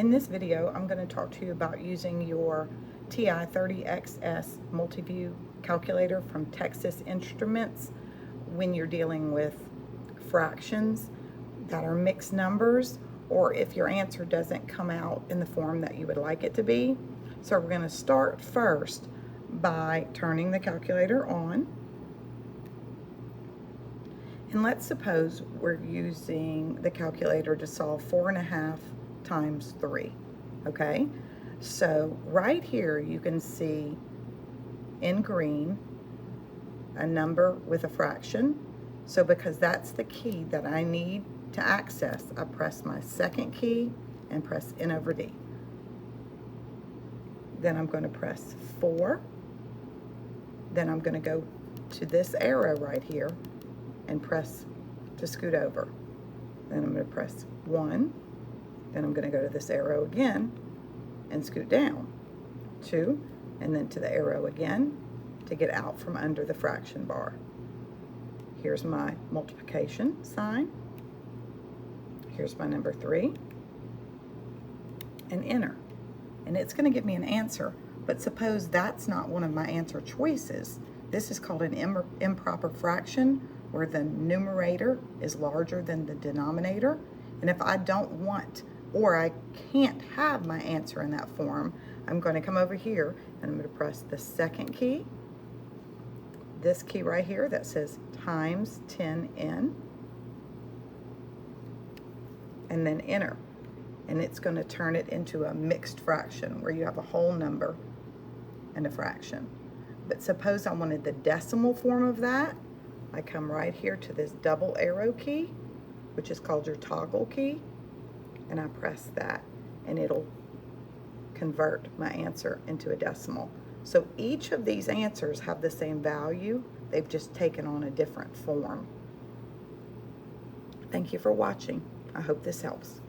In this video, I'm going to talk to you about using your TI-30XS multi-view calculator from Texas Instruments when you're dealing with fractions that are mixed numbers, or if your answer doesn't come out in the form that you would like it to be. So we're going to start first by turning the calculator on. And let's suppose we're using the calculator to solve 4.5 times 3, okay? So right here you can see in green a number with a fraction. So because that's the key that I need to access, I press my second key and press N over D. Then I'm going to press 4. Then I'm going to go to this arrow right here and press to scoot over. Then I'm going to press 1. Then I'm going to go to this arrow again and scoot down. 2, and then to the arrow again to get out from under the fraction bar. Here's my multiplication sign. Here's my number 3. And enter. And it's going to give me an answer, but suppose that's not one of my answer choices. This is called an improper fraction, where the numerator is larger than the denominator. And if I don't want, or I can't have my answer in that form, I'm going to come over here and I'm going to press the second key, this key right here that says times 10n, and then enter. And it's going to turn it into a mixed fraction where you have a whole number and a fraction. But suppose I wanted the decimal form of that. I come right here to this double arrow key, which is called your toggle key, and I press that, and it'll convert my answer into a decimal. So each of these answers have the same value, they've just taken on a different form. Thank you for watching. I hope this helps.